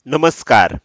नमस्कार.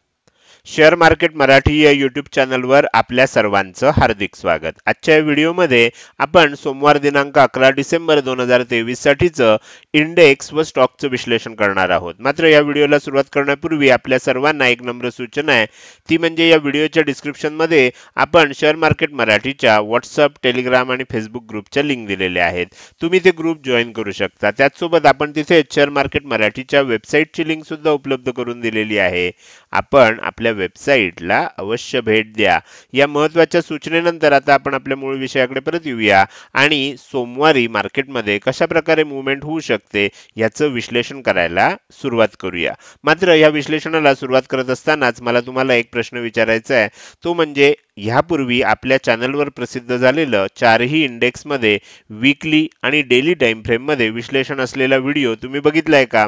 Share market Marathi या YouTube चॅनलवर आपल्या सर्वांचं हार्दिक स्वागत. आजच्या व्हिडिओमध्ये आपण सोमवार दिनांक 11 डिसेंबर 2023 साठीचं इंडेक्स व स्टॉकचं विश्लेषण करणार आहोत. मात्र या व्हिडिओला सुरुवात करण्यापूर्वी आपल्या सर्वांना एक नम्र सूचना आहे, ती म्हणजे या व्हिडिओच्या डिस्क्रिप्शनमध्ये आपण शेअर मार्केट मराठीच्या व्हॉट्सअप, टेलिग्राम आणि फेसबुक ग्रुपच्या लिंक दिलेल्या आहेत. तुम्ही ते ग्रुप जॉईन करू शकता. त्याचसोबत आपण तिथे शेअर मार्केट मराठीच्या वेबसाईटची लिंक सुद्धा उपलब्ध करून दिलेली आहे. आपण आपल्या वेबसाईटला अवश्य भेट द्या. या महत्त्वाच्या सूचनेनंतर आता आपण आपल्या मूळ विषयाकडे परत येऊया आणि सोमवारी मार्केटमध्ये कशा प्रकारे मूवमेंट होऊ शकते याचं विश्लेषण करायला सुरुवात करूया. मात्र या विश्लेषणाला सुरुवात करत असतानाच मला तुम्हाला एक प्रश्न विचारायचा आहे, तो म्हणजे ह्यापूर्वी आपल्या चॅनलवर प्रसिद्ध झालेलं चारही इंडेक्समध्ये वीकली आणि डेली टाइम फ्रेम मध्ये विश्लेषण असलेला व्हिडिओ तुम्ही बघितलाय का?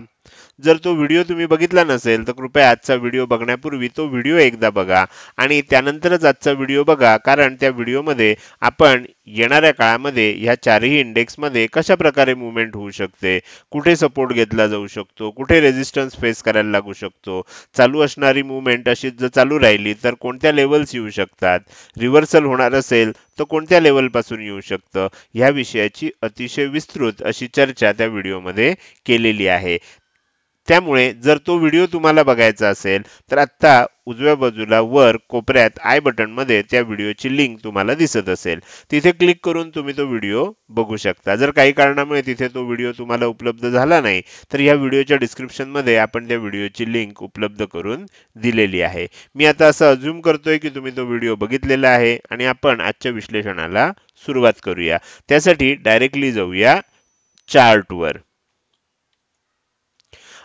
जर तो व्हिडिओ तुम्ही बघितला नसेल तर कृपया आजचा व्हिडिओ बघण्यापूर्वी तो व्हिडिओ एकदा बघा आणि त्यानंतरच आजचा व्हिडिओ बघा, कारण त्या व्हिडिओमध्ये आपण येणाऱ्या काळामध्ये ह्या चारही इंडेक्समध्ये कशा प्रकारे मूवमेंट होऊ शकते, कुठे सपोर्ट घेतला जाऊ शकतो, कुठे रेझिस्टन्स फेस करायला लागू शकतो, चालू असणारी मूवमेंट अशीच जर चालू राहिली तर कोणत्या लेवल्स येऊ शकतात, रिव्हर्सल होणार असेल तर कोणत्या लेवल पासून येऊ शकतं, ह्या विषयाची अतिशय विस्तृत अशी चर्चा त्या व्हिडिओमध्ये केलेली आहे. त्यामुळे जर तो व्हिडिओ तुम्हाला बघायचा असेल तर आत्ता उजव्या बाजूला वर कोपऱ्यात आय बटन मध्ये त्या व्हिडिओची लिंक तुम्हाला दिसत असेल, तिथे क्लिक करून तुम्ही तो व्हिडिओ बघू शकता. जर काही कारणामुळे तिथे तो व्हिडिओ तुम्हाला उपलब्ध झाला नाही तर या व्हिडिओच्या डिस्क्रिप्शन मध्ये आपण त्या व्हिडिओची लिंक उपलब्ध करून दिलेली आहे. मी आता असं अज्युम करतोय की तुम्ही तो व्हिडिओ बघितलेला आहे आणि आपण आजच्या विश्लेषणाला सुरुवात करूया. त्यासाठी डायरेक्टली जाऊया चार्टवर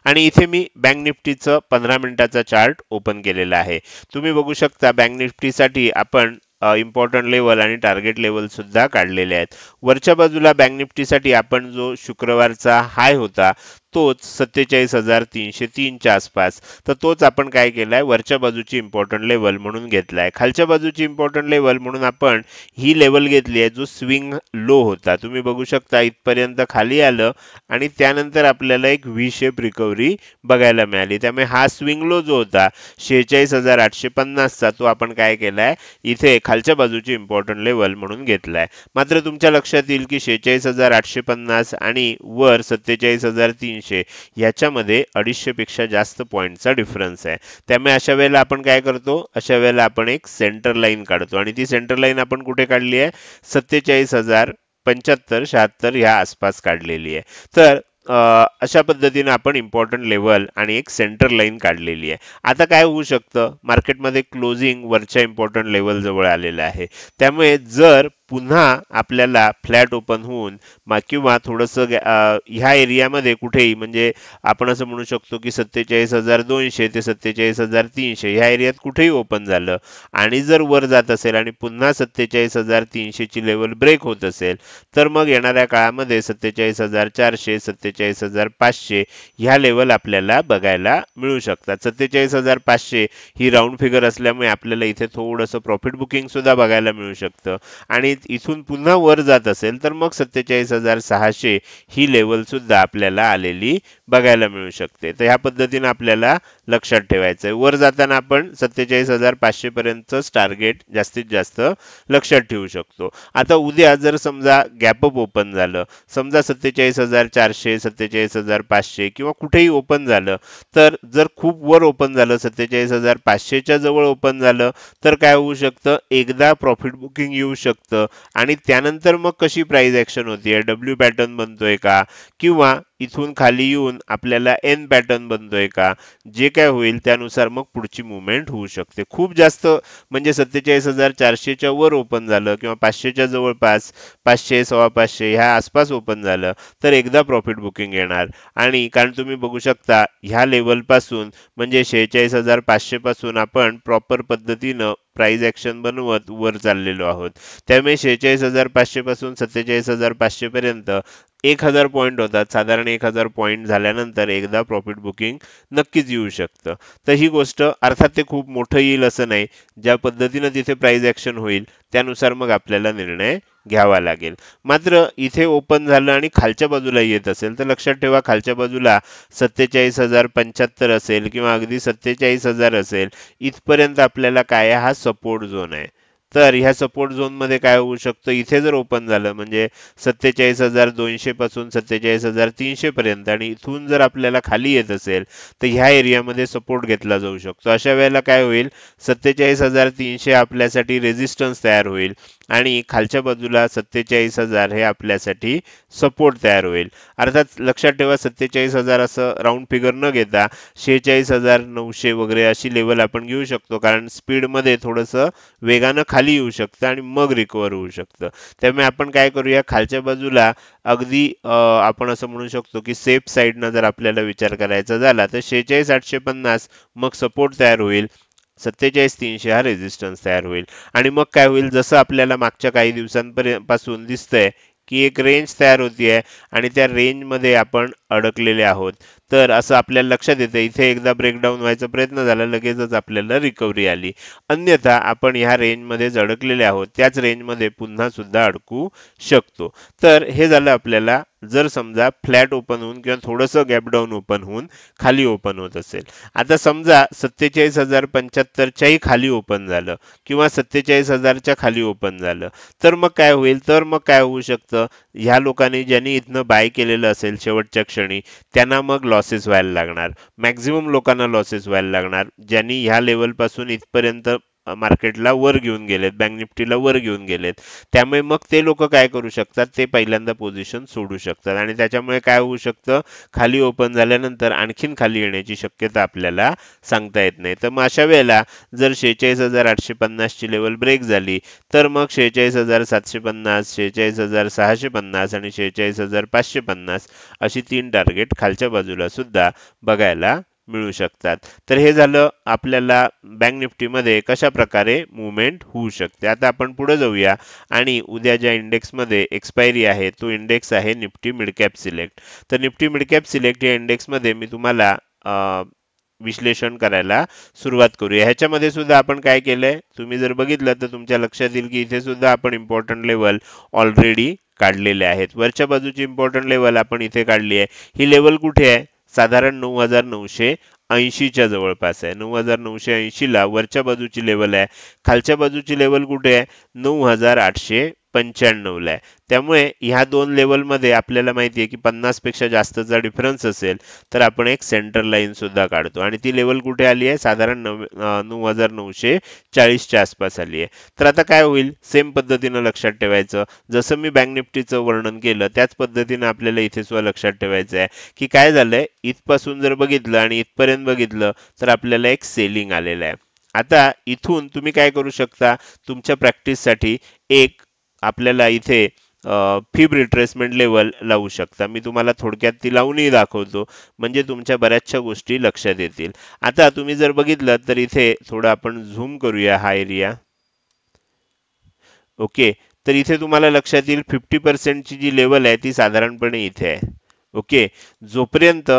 आणि इथे मी बँक निफ्टीचं 15 मिनिटाचा चार्ट ओपन केलेला आहे. तुम्ही बघू शकता बँक निफ्टीसाठी आपण इम्पॉर्टंट लेवल आणि टार्गेट लेवल सुद्धा काढलेले आहेत. वरच्या बाजूला बँक निफ्टीसाठी आपण जो शुक्रवारचा हाय होता तोच 47,303 च्या आसपास, तर तोच आपण काय केलाय वरच्या बाजूची इम्पॉर्टंट लेवल म्हणून घेतलाय. खालच्या बाजूची इम्पॉर्टंट लेवल म्हणून आपण ही लेवल घेतली आहे जो स्विंग लो होता. तुम्ही बघू शकता इथपर्यंत खाली आलं आणि त्यानंतर आपल्याला एक व्ही शेप रिकव्हरी बघायला मिळाली. त्यामुळे हा स्विंग लो जो होता 46,850 चा, तो आपण काय केलाय इथे खालच्या बाजूची इम्पॉर्टंट लेवल म्हणून घेतलाय. मात्र तुमच्या लक्षात येईल की 46,850 आणि वर 47,300 याच्यामध्ये 250 पेक्षा जास्त पॉइंटचा डिफरन्स आहे. त्यामुळे अशा वेळेला आपण काय करतो, अशा वेळेला आपण एक सेंटर लाईन काढतो आणि ती सेंटर लाईन आपण कुठे काढली आहे, 47,075-76 ह्या आसपास काढलेली आहे. तर अशा पद्धतीने आपण इम्पॉर्टंट लेवल आणि एक सेंटर लाईन काढलेली आहे. आता काय होऊ शकतं, मार्केटमध्ये क्लोजिंग वरच्या इम्पॉर्टंट लेवल जवळ आलेलं आहे. त्यामुळे जर पुन्हा आपल्याला फ्लॅट ओपन होऊन किंवा थोडंसं ह्या एरियामध्ये कुठेही, म्हणजे आपण असं म्हणू शकतो की 47,200 ते 47,300 ह्या एरियात कुठेही ओपन झालं आणि जर वर जात असेल आणि पुन्हा 47,300 ची लेवल ब्रेक होत असेल तर मग येणाऱ्या काळामध्ये 47,400 47,500 ह्या लेवल आपल्याला बघायला मिळू शकतात. 47,500 ही राऊंड फिगर असल्यामुळे आपल्याला इथे थोडंसं प्रॉफिट बुकिंग सुद्धा बघायला मिळू शकतं आणि इथून पुन्हा वर जात असेल तर मग 47,600 ही लेवल सुद्धा आपल्याला आलेली बघायला मिळू शकते. तर ह्या पद्धतीने आपल्याला लक्षात ठेवायचं आहे. वर जाताना आपण 47,500 पर्यंतच टार्गेट जास्तीत जास्त लक्षात ठेवू शकतो. आता उद्या जर समजा गॅप अप ओपन झालं, समजा 47,400 47,500 किंवा कुठेही ओपन झालं, तर जर खूप वर ओपन झालं 47,500 च्या जवळ ओपन झालं तर काय होऊ शकतं, एकदा प्रॉफिट बुकिंग येऊ शकतं आणि त्यानंतर मग कशी प्राइस ऍक्शन होतीये, डब्ल्यू पॅटर्न बनतोय का किंवा इथून खाली येऊन आपल्याला एन पॅटर्न बनतोय का, जे काय होईल त्यानुसार मग पुढची मुवमेंट होऊ शकते. खूप जास्त म्हणजे 47,400 च्या वर ओपन झालं किंवा 500 च्या जवळपास 500 550 ह्या आसपास ओपन झालं तर एकदा प्रॉफिट बुकिंग येणार. आणि कारण तुम्ही बघू शकता ह्या लेवल पासून म्हणजे 46,500 पासून आपण प्रॉपर पद्धतीनं प्राइस ऍक्शन बनवत वर चाललेलो आहोत. त्यामुळे 46,500 पासून 47,500 पर्यंत 1,000 पॉईंट होतात. साधारण 1,000 पॉईंट झाल्यानंतर एकदा प्रॉफिट बुकिंग नक्कीच येऊ शकतं. तर ही गोष्ट अर्थात ते खूप मोठं येईल असं नाही, ज्या पद्धतीनं तिथे प्राइस ऍक्शन होईल त्यानुसार मग आपल्याला निर्णय घ्यावा लागेल. मात्र इथे ओपन झालं आणि खालच्या बाजूला येत असेल तर लक्षात ठेवा खालच्या बाजूला 47,075 असेल किंवा अगदी 47,000 असेल, इथपर्यंत आपल्याला काय आहे, हा सपोर्ट झोन आहे. तर ह्या सपोर्ट झोन मध्ये काय होऊ शकतं, इथे जर ओपन झालं म्हणजे 47,200 पासून 47,300 पर्यंत आणि इथून जर आपल्याला खाली येत असेल तर ह्या एरियामध्ये सपोर्ट घेतला जाऊ शकतो. अशा वेळेला काय होईल, 47,300 आपल्यासाठी रेजिस्टन्स तयार होईल आणि खालच्या बाजूला 47,000 हे आपल्यासाठी सपोर्ट तयार होईल. अर्थात लक्षात ठेवा 47,000 असं राऊंड फिगर न घेता 46,900 वगैरे अशी लेवल आपण घेऊ शकतो, कारण स्पीडमध्ये थोडंसं वेगानं खाली येऊ शकतं आणि मग रिकवर होऊ शकतं. त्यामुळे आपण काय करूया, खालच्या बाजूला अगदी आपण असं म्हणू शकतो की सेफ साईडनं जर आपल्याला विचार करायचा झाला तर 46,850 मग सपोर्ट तयार होईल, 47,300 हा रेजिस्टन्स तयार होईल आणि मग काय होईल, जसं आपल्याला मागच्या काही दिवसांपासून दिसतंय की एक रेंज तयार होतीये आणि त्या रेंजमध्ये आपण अडकलेले आहोत. तर असं आपल्याला लक्षात येतं, इथे एकदा ब्रेकडाऊन व्हायचा प्रयत्न झाला, लगेचच आपल्याला रिकव्हरी आली. अन्यथा आपण ह्या रेंजमध्येच अडकलेले आहोत, त्याच रेंजमध्ये पुन्हा सुद्धा अडकू शकतो. तर हे झालं आपल्याला जर समजा फ्लॅट ओपन होऊन किंवा थोडंसं गॅप डाऊन ओपन होऊन खाली ओपन होत असेल. आता समजा 47,075च्याही खाली ओपन झालं किंवा 47,000च्या खाली ओपन झालं तर मग काय होईल, तर मग काय होऊ शकतं, ह्या लोकांनी ज्यांनी इथनं बाय केलेलं असेल शेवटच्या क्षणी त्यांना मग लॉसेस व्हायला लागणार. मॅक्झिमम लोकांना लॉसेस व्हायला लागणार ज्यांनी ह्या लेवलपासून इथपर्यंत मार्केटला वर घेऊन गेलेत, बँक निफ्टीला वर घेऊन गेलेत. त्यामुळे मग ते लोक काय करू शकतात, ते पहिल्यांदा पोझिशन सोडू शकतात आणि त्याच्यामुळे काय होऊ शकतं, खाली ओपन झाल्यानंतर आणखीन खाली येण्याची शक्यता आपल्याला सांगता येत नाही. तर मग अशा वेळेला जर 46,850 ची लेवल ब्रेक झाली तर मग 46,750, 46,650 आणि 46,550 अशी 3 टार्गेट खालच्या बाजूला सुद्धा बघायला मिळू शकतात. तर हे झालं आपल्याला बँक निफ्टीमध्ये कशा प्रकारे मुवमेंट होऊ शकते. आता आपण पुढे जाऊया आणि उद्या ज्या इंडेक्समध्ये एक्सपायरी आहे तो इंडेक्स आहे निफ्टी मिड कॅप सिलेक्ट. तर निफ्टी मिड कॅप सिलेक्ट या इंडेक्समध्ये मी तुम्हाला विश्लेषण करायला सुरुवात करूया. ह्याच्यामध्ये सुद्धा आपण काय केलंय, तुम्ही जर बघितलं तर तुमच्या लक्षात येईल की इथे सुद्धा आपण इम्पॉर्टंट लेवल ऑलरेडी काढलेले आहेत. वरच्या बाजूची इम्पॉर्टंट लेवल आपण इथे काढली आहे. ही लेवल कुठे आहे, साधारण 9,980 च्या जवळपास आहे. 9,980 ला वरच्या बाजूची लेवल आहे. खालच्या बाजूची लेवल कुठे आहे, 9,895 ला आहे. त्यामुळे ह्या दोन लेवलमध्ये आपल्याला माहिती आहे की 50 पेक्षा जास्तचा डिफरन्स असेल तर आपण एक सेंटर लाईन सुद्धा काढतो आणि ती लेवल कुठे आली आहे, साधारण 9,940 च्या आसपास आली आहे. तर आता काय होईल, सेम पद्धतीनं लक्षात ठेवायचं, जसं मी बँक निफ्टीचं वर्णन केलं त्याच पद्धतीनं आपल्याला इथे सुद्धा लक्षात ठेवायचं आहे की काय झालंय, इथपासून जर बघितलं आणि इथपर्यंत बघितलं तर आपल्याला एक सेलिंग आलेलं आहे. आता इथून तुम्ही काय करू शकता, तुमच्या प्रॅक्टिससाठी एक आपल्याला इथे फिब रिट्रेसमेंट लेवल लावू शकता. मी तुम्हाला थोडक्यात ती लावूनही दाखवतो म्हणजे तुमच्या बऱ्याचशा गोष्टी लक्षात येतील. आता तुम्ही जर बघितलं तर इथे थोडं आपण झूम करूया हा एरिया. ओके, तर इथे तुम्हाला लक्षात येईल 50% ची जी लेवल आहे ती साधारणपणे इथे आहे. ओके, जोपर्यंत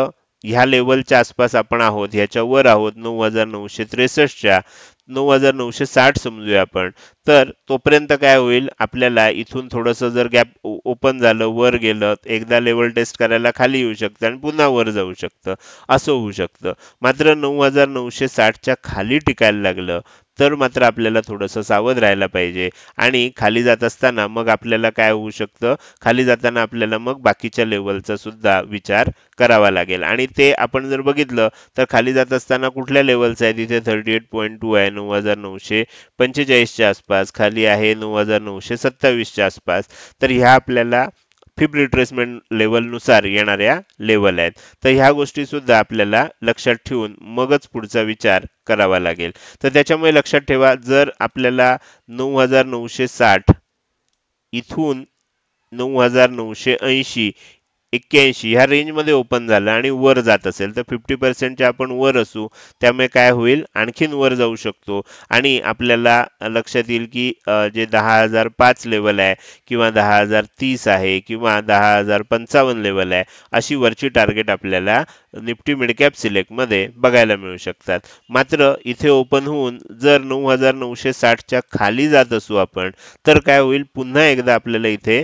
ह्या लेवलच्या आसपास आपण आहोत, ह्याच्या वर आहोत 9,963च्या, 9,960 समजूया आपण, तर तोपर्यंत काय होईल, आपल्याला इथून थोडंसं जर गॅप ओपन झालं, वर गेलं, एकदा लेवल टेस्ट करायला खाली येऊ शकतं आणि पुन्हा वर जाऊ शकतं, असं होऊ शकतं. मात्र 9,960च्या खाली टिकायला लागलं तर मात्र आपल्याला थोडंसं सावध राहायला पाहिजे आणि खाली जात असताना मग आपल्याला काय होऊ शकतं, खाली जाताना आपल्याला मग बाकीच्या लेवलचा सुद्धा विचार करावा लागेल आणि ते आपण जर बघितलं तर खाली जात असताना कुठल्या लेवलचं आहे, तिथे 38.2 आहे 9,945 च्या आसपास, खाली आहे 9,927 च्या आसपास. तर ह्या आपल्याला फिब रिट्रेसमेंट लेवल नुसार येणाऱ्या लेवल आहेत. तर ह्या गोष्टी सुद्धा आपल्याला लक्षात ठेवून मगच पुढचा विचार करावा लागेल. तर त्याच्यामुळे लक्षात ठेवा, जर आपल्याला 9,960 इथून 9,980 81 ह्या रेंजमध्ये ओपन झालं आणि वर जात असेल तर 50% आपण वर असू, त्यामुळे काय होईल, आणखीन वर जाऊ शकतो आणि आपल्याला लक्षात येईल की जे 10,005 लेवल आहे किंवा 10,030 आहे किंवा 10,055 लेवल आहे, अशी वरची टार्गेट आपल्याला निफ्टी मिड कॅप सिलेक्ट मध्ये बघायला मिळू शकतात. मात्र इथे ओपन होऊन जर 9,960 च्या खाली जात असू आपण, तर काय होईल, पुन्हा एकदा आपल्याला इथे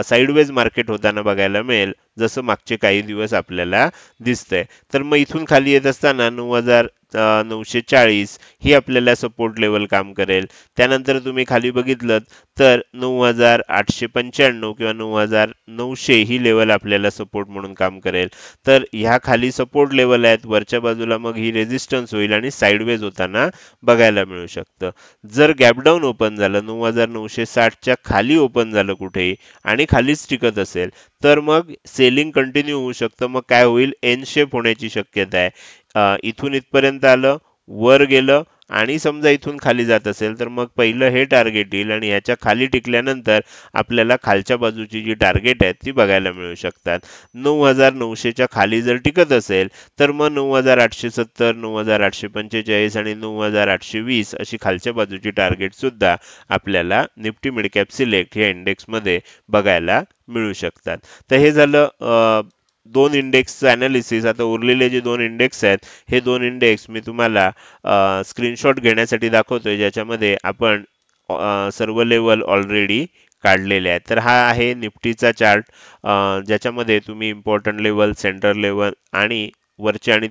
साइडवेज मार्केट होताना बघायला मिळेल, जसं मागचे काही दिवस आपल्याला दिसतंय. तर मग इथून खाली येत असताना 9,940 ही आपल्याला सपोर्ट लेवल काम करेल. त्यानंतर तुम्ही खाली बघितलं तर 9,895 किंवा 9,900 ही लेवल आपल्याला सपोर्ट म्हणून काम करेल. तर ह्या खाली सपोर्ट लेवल आहेत, वरच्या बाजूला मग ही रेजिस्टन्स होईल आणि साइडवेज होताना बघायला मिळू शकतं. जर गॅपडाऊन ओपन झालं, 9,960 च्या खाली ओपन झालं कुठेही आणि खालीच टिकत असेल, तर मग सेलिंग कंटिन्यू होऊ शकतं. मग काय होईल, एन शेप होण्याची शक्यता आहे. इथून इथपर्यंत आलं, वर गेलं आणि समजा इथून खाली जात असेल, तर मग पहिलं हे टार्गेट येईल आणि ह्याच्या खाली टिकल्यानंतर आपल्याला खालच्या बाजूची जी टार्गेट आहेत ती बघायला मिळू शकतात. 9,900च्या खाली जर टिकत असेल, तर मग 9,870, 9,845 आणि 9,820 अशी खालच्या बाजूची टार्गेट सुद्धा आपल्याला निफ्टी मिड कॅप सिलेक्ट या इंडेक्समध्ये बघायला मिळू शकतात. तर हे झालं दोन इंडेक्सचं अनालिसिस. आता उरलेले जे दोन इंडेक्स आहेत, हे दोन इंडेक्स मी तुम्हाला स्क्रीनशॉट घेण्यासाठी दाखवतोय, ज्याच्यामध्ये आपण सर्व लेवल ऑलरेडी काढलेले आहेत. तर हा आहे निफ्टीचा चार्ट, ज्याच्यामध्ये तुम्ही इम्पॉर्टंट लेवल, सेंटर लेवल आणि वरचे आणि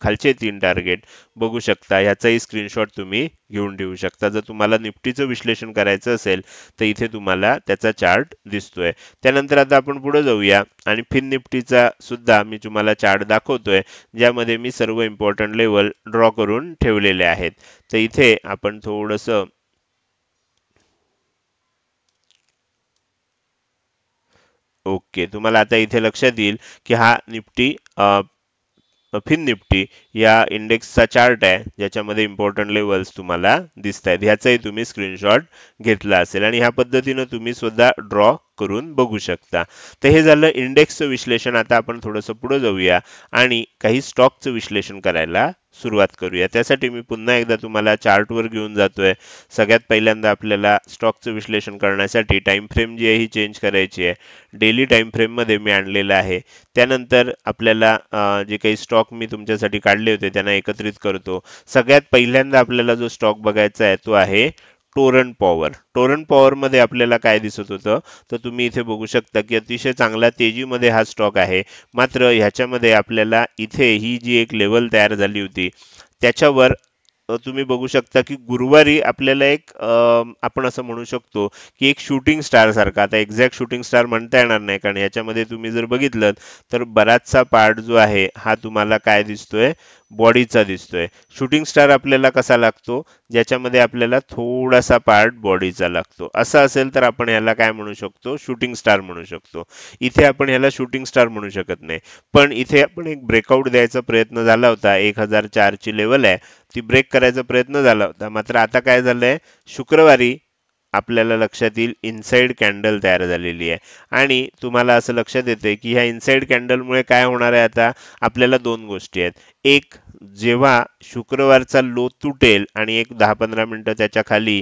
खालचे 3 टार्गेट बघू शकता. ह्याचाही स्क्रीनशॉट तुम्ही घेऊन ठेवू शकता. जर तुम्हाला निफ्टीचं विश्लेषण करायचं असेल, तर इथे तुम्हाला त्याचा चार्ट दिसतोय. त्यानंतर आता आपण पुढे जाऊया आणि फिन निफ्टीचा सुद्धा मी तुम्हाला चार्ट दाखवतोय, ज्यामध्ये मी सर्व इम्पॉर्टंट लेवल ड्रॉ करून ठेवलेले आहेत. तर इथे आपण थोडंसं ओके, तुम्हाला आता इथे लक्षात येईल की हा निफ्टी फिन निफ्टी या इंडेक्सचा चार्ट आहे, ज्याच्यामध्ये इम्पॉर्टंट लेवल्स तुम्हाला दिसत आहेत. ह्याचाही तुम्ही स्क्रीनशॉट घेतला असेल आणि ह्या पद्धतीनं तुम्ही सुद्धा ड्रॉ करून बघू शकता. तर हे झालं इंडेक्सचं विश्लेषण. आता आपण थोडंसं पुढे जाऊया आणि काही स्टॉकचं विश्लेषण करायला सुरुवात करूया. त्यासाठी मी पुन्हा एकदा तुम्हाला चार्टवर घेऊन जातोय. सगळ्यात पहिल्यांदा आपल्याला स्टॉकचं विश्लेषण करण्यासाठी टाइम फ्रेम जी आहे ही चेंज करायची आहे. डेली टाइम फ्रेममध्ये मी आणलेलं आहे. त्यानंतर आपल्याला जे काही स्टॉक मी तुमच्यासाठी काढले होते त्यांना एकत्रित करतो. सगळ्यात पहिल्यांदा आपल्याला जो स्टॉक बघायचा आहे तो आहे टोरंट पॉवर. टोरंट पॉवर मध्ये आपल्याला काय दिसत होतं, तर तुम्ही इथे बघू शकता की अतिशय चांगल्या तेजीमध्ये हा स्टॉक आहे. मात्र ह्याच्यामध्ये आपल्याला इथे ही जी एक लेवल तयार झाली होती, त्याच्यावर तुम्ही बघू शकता की गुरुवारी आपल्याला एक आपण असं म्हणू शकतो की एक शूटिंग स्टार सारखा, आता एक्झॅक्ट शूटिंग स्टार म्हणता येणार नाही, कारण याच्यामध्ये तुम्ही जर बघितलं तर बराचसा पार्ट जो आहे हा तुम्हाला काय दिसतोय, बॉडीचा दिसतोय. शूटिंग स्टार आपल्याला कसा लागतो, ज्याच्यामध्ये आपल्याला थोडासा पार्ट बॉडीचा लागतो. असं असेल तर आपण याला काय म्हणू शकतो, शूटिंग स्टार म्हणू शकतो. इथे आपण याला शूटिंग स्टार म्हणू शकत नाही. पण इथे आपण एक ब्रेकआउट द्यायचा प्रयत्न झाला होता. 1,004 ची लेवल आहे, ती ब्रेक करायचा प्रयत्न झाला होता. मात्र आता काय झालंय, शुक्रवारी आपल्याला लक्षात येईल इनसाइड कॅन्डल तयार झालेली आहे आणि तुम्हाला असं लक्षात येते की ह्या इनसाइड कॅन्डलमुळे काय होणार आहे, आता आपल्याला दोन गोष्टी आहेत. एक, जेव्हा शुक्रवारचा लो तुटेल आणि एक 10-15 मिनिटं त्याच्या खाली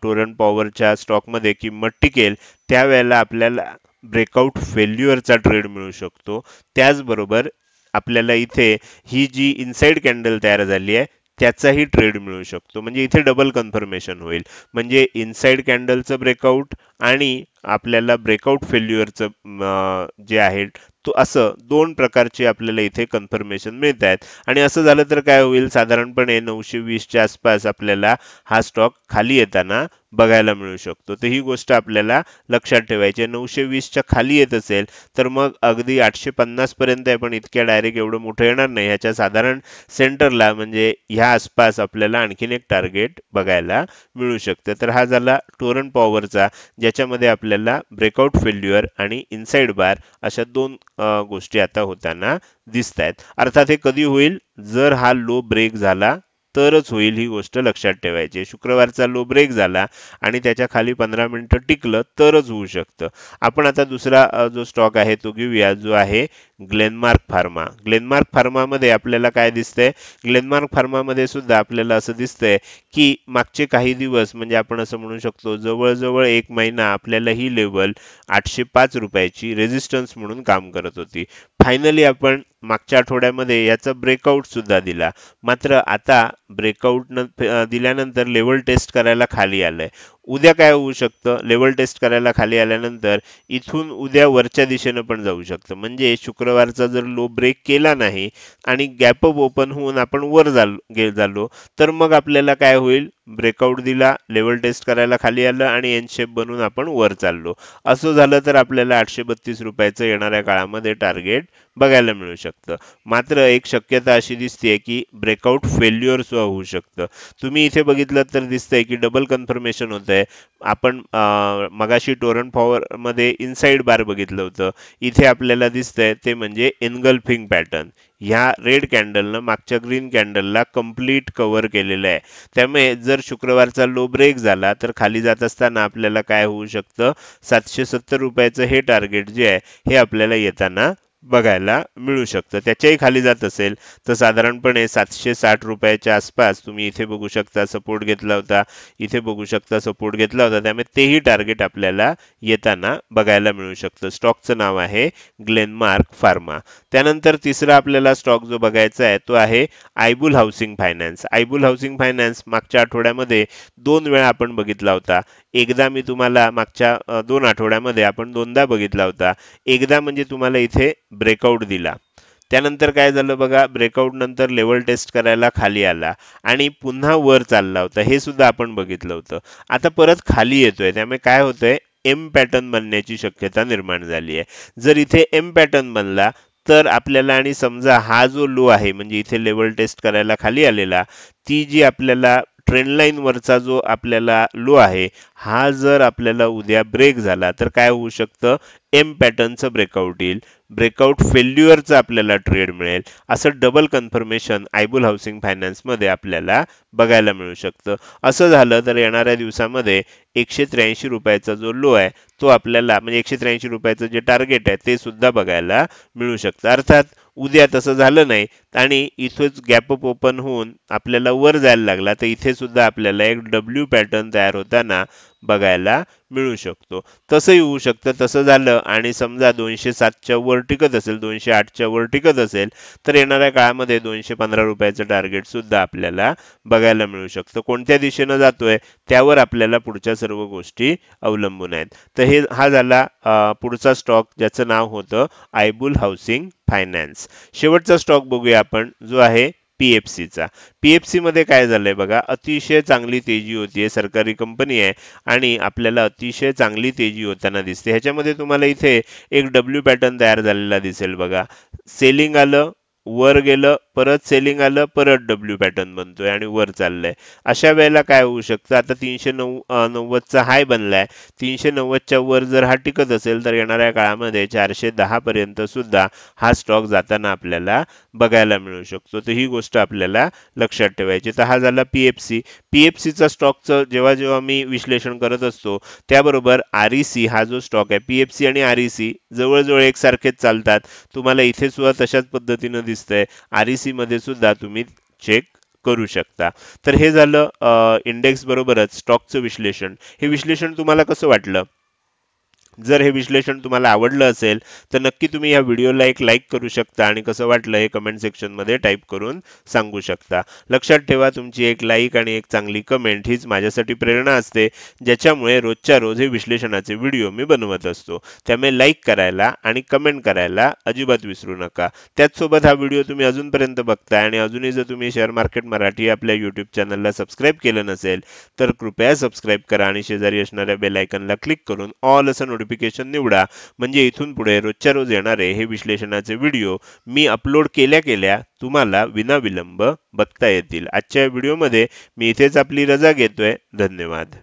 टोरंट पॉवरच्या स्टॉकमध्ये किंमत टिकेल, त्यावेळेला आपल्याला ब्रेकआउट फेल्युअरचा ट्रेड मिळू शकतो. त्याचबरोबर आपल्याला इथे ही जी इनसाइड कॅन्डल तयार झाली आहे त्याचाही ट्रेड मिळू शकतो. म्हणजे इथे डबल कन्फर्मेशन होईल. म्हणजे इनसाइड कॅन्डलचं ब्रेकआउट आणि आपल्याला ब्रेकआउट फेल्युअरचं जे आहे तो, असं दोन प्रकारचे आपल्याला इथे कन्फर्मेशन मिळत आहेत. आणि असं झालं तर काय होईल, साधारणपणे 920च्या आसपास आपल्याला हा स्टॉक खाली येताना बघायला मिळू शकतो. तर ही गोष्ट आपल्याला लक्षात ठेवायची आहे. 920च्या खाली येत असेल तर मग अगदी 850 पर्यंत आहे, पण इतक्या डायरेक्ट एवढं मोठं येणार नाही. ह्याच्या साधारण सेंटरला म्हणजे ह्या आसपास आपल्याला आणखीन एक टार्गेट बघायला मिळू शकतं. तर हा झाला टोरंट पॉवरचा, ज्याच्यामध्ये आपल्याला ब्रेकआउट फेल्युअर आणि इनसाइड बार अशा दोन गोष्टी आता होताना दिसत आहेत. अर्थात हे कधी होईल, जर हा लो ब्रेक झाला तरच होईल. ही गोष्ट लक्षात ठेवायची. शुक्रवारचा लो ब्रेक झाला आणि त्याच्या खाली 15 मिनिटं टिकलं तरच होऊ शकतं. आपण आता दुसरा जो स्टॉक आहे तो घेऊया, जो आहे ग्लेनमार्क फार्मा. ग्लेनमार्क फार्मामध्ये आपल्याला काय दिसतंय? ग्लेनमार्क फार्मामध्ये सुद्धा आपल्याला असं दिसतंय की मागचे काही दिवस म्हणजे आपण असं म्हणू शकतो जवळजवळ 1 महिना आपल्याला ही लेवल 805 रुपयाची रेझिस्टन्स म्हणून काम करत होती. फायनली आपण मागच्या आठवड्यामध्ये याचा ब्रेकआउट सुद्धा दिला. मात्र आता ब्रेकआउट दिल्यानंतर लेवल टेस्ट करायला खाली आलंय. उद्या काय होऊ शकतं? लेवल टेस्ट करायला खाली आल्यानंतर इथून उद्या वरच्या दिशेनं पण जाऊ शकतं. म्हणजे शुक्रवारचा जर लो ब्रेक केला नाही आणि गॅप अप ओपन होऊन आपण वर झालो तर मग आपल्याला काय होईल? ब्रेकआउट दिला, लेवल टेस्ट करायला खाली आलं आणि एन शेप बनून आपण वर चाललो. असं झालं तर आपल्याला 832 रुपयाचं येणाऱ्या काळामध्ये टार्गेट बघायला मिळू शकतं. मात्र एक शक्यता अशी दिसते की ब्रेकआउट फेल्युअर सुद्धा होऊ शकतं. तुम्ही इथे बघितलं तर दिसतंय की डबल कन्फर्मेशन होत आहे. आपण मगाशी टोरंट पॉवर मध्ये इनसाइड बार बघितलं होतं. इथे आपल्याला दिसतंय ते म्हणजे एनगल्फिंग पॅटर्न. ह्या रेड कॅन्डलनं मागच्या ग्रीन कॅन्डलला कंप्लीट कव्हर केलेलं आहे. त्यामुळे जर शुक्रवारचा लो ब्रेक झाला तर खाली जात असताना आपल्याला काय होऊ शकतं? 770 रुपयाचं हे टार्गेट जे आहे हे आपल्याला येताना बघायला मिळू शकतं. त्याच्याही खाली जात असेल तर साधारणपणे 760 रुपयाच्या आसपास तुम्ही इथे बघू शकता सपोर्ट घेतला होता, इथे बघू शकता सपोर्ट घेतला होता. त्यामुळे तेही टार्गेट आपल्याला येताना बघायला मिळू शकतं. स्टॉकचं नाव आहे ग्लेनमार्क फार्मा. त्यानंतर तिसरा आपल्याला स्टॉक जो बघायचा आहे तो आहे आयबुल हाऊसिंग फायनान्स. आयबुल हाऊसिंग फायनान्स मागच्या आठवड्यामध्ये 2 वेळा आपण बघितला होता. एकदा मी तुम्हाला मागच्या 2 आठवड्यामध्ये आपण 2दा बघितला होता. एकदा म्हणजे तुम्हाला इथे ब्रेकआउट दिला. त्यानंतर काय झालं बघा? ब्रेकआउट नंतर लेवल टेस्ट करायला खाली आला आणि पुन्हा वर चालला होता. हे सुद्धा आपण बघितलं होतं. आता परत खाली येतोय. त्यामुळे काय होतंय? एम पॅटर्न बनण्याची शक्यता निर्माण झाली आहे. जर इथे एम पॅटर्न बनला तर आपल्याला आणि समजा हा जो लो आहे म्हणजे इथे लेवल टेस्ट करायला खाली आलेला, ती जी आपल्याला ट्रेंड लाईन वरचा जो आपल्याला लो आहे हा जर आपल्याला उद्या ब्रेक झाला तर काय होऊ शकतं? एम पॅटर्नचं ब्रेकआउट येईल. ब्रेकआउट फेल्युअरचं आपल्याला ट्रेड मिळेल. असं डबल कन्फर्मेशन आयबुल हाऊसिंग फायनान्समध्ये आपल्याला बघायला मिळू शकतं. असं झालं तर येणाऱ्या दिवसामध्ये 183 रुपयाचा जो लो आहे तो आपल्याला म्हणजे 183 रुपयाचं जे टार्गेट आहे ते सुद्धा बघायला मिळू शकतं. अर्थात उद्या तसं झालं नाही आणि इथेच गॅप अप ओपन होऊन आपल्याला वर जायला लागला तर इथे सुद्धा आपल्याला एक डब्ल्यू पॅटर्न तयार होताना बघायला मिळू शकतो. तसंही होऊ शकतं. तसं झालं आणि समजा 207च्या वर टिकत असेल, 208च्या वर टिकत असेल तर येणाऱ्या काळामध्ये 215 रुपयाचं टार्गेट सुद्धा आपल्याला बघायला मिळू शकतं. कोणत्या दिशेनं जातोय त्यावर आपल्याला पुढच्या सर्व गोष्टी अवलंबून आहेत. तर हा झाला पुढचा स्टॉक ज्याचं नाव होतं आयबुल हाऊसिंग फायनान्स. शेवटचा स्टॉक बघूया आपण जो आहे पीएफसीचा. पीएफसी मध्ये काय झालंय बघा? अतिशय चांगली तेजी होतीये. सरकारी कंपनी आहे आणि आपल्याला अतिशय चांगली तेजी होताना दिसते. ह्याच्यामध्ये तुम्हाला इथे एक डब्ल्यू पॅटर्न तयार झालेला दिसेल बघा. सेलिंग आलं, वर गेलं, परत सेलिंग आलं, परत डब्ल्यू पॅटर्न बनतोय आणि वर चाललंय. अशा वेळेला काय होऊ शकतं? आता 390चा हाय बनलाय. 390च्या वर जर हा टिकत असेल तर येणाऱ्या काळामध्ये 410 पर्यंत सुद्धा हा स्टॉक जाताना आपल्याला बघायला मिळू शकतो. तर ही गोष्ट आपल्याला लक्षात ठेवायची. तर हा झाला पीएफसी. पीएफसीचा स्टॉकचं जेव्हा जेव्हा मी विश्लेषण करत असतो त्याबरोबर आरईसी हा जो स्टॉक आहे, पीएफसी आणि आरईसी जवळजवळ एकसारखेच चालतात. तुम्हाला इथे सुद्धा तशाच पद्धतीनं दिसतंय. आरईसी मध्ये सुद्धा तुम्ही चेक करू शकता. तर हे झालं इंडेक्स बरोबरच स्टॉकचं विश्लेषण. हे विश्लेषण तुम्हाला कसं वाटलं? जर हे विश्लेषण तुम्हाला आवडलं असेल तर नक्की तुम्ही या व्हिडिओला एक लाईक करू शकता आणि कसं वाटलं हे कमेंट सेक्शन मध्ये टाईप करून सांगू शकता. लक्षात ठेवा तुमची एक लाईक आणि एक चांगली कमेंट हीच माझ्यासाठी प्रेरणा असते, ज्याच्यामुळे रोजच्या रोज हे विश्लेषणाचे व्हिडिओ मी बनवत असतो. त्यामुळे लाईक करायला आणि कमेंट करायला अजिबात विसरू नका. त्याचसोबत हा व्हिडिओ तुम्ही अजूनपर्यंत बघताय आणि अजूनही जर तुम्ही शेअर मार्केट मराठी आपल्या यूट्यूब चॅनलला सबस्क्राईब केलं नसेल तर कृपया सबस्क्राईब करा आणि शेजारी असणाऱ्या बेल आयकॉनला क्लिक करून ऑल असं नोटिफिकेशन निवडा. म्हणजे इथून पुढे रोजच्या रोज येणारे हे विश्लेषणाचे व्हिडिओ मी अपलोड केल्या केल्या तुम्हाला विनाविलंब बघता येतील. आजच्या व्हिडिओमध्ये मी इथेच आपली रजा घेतोय. धन्यवाद.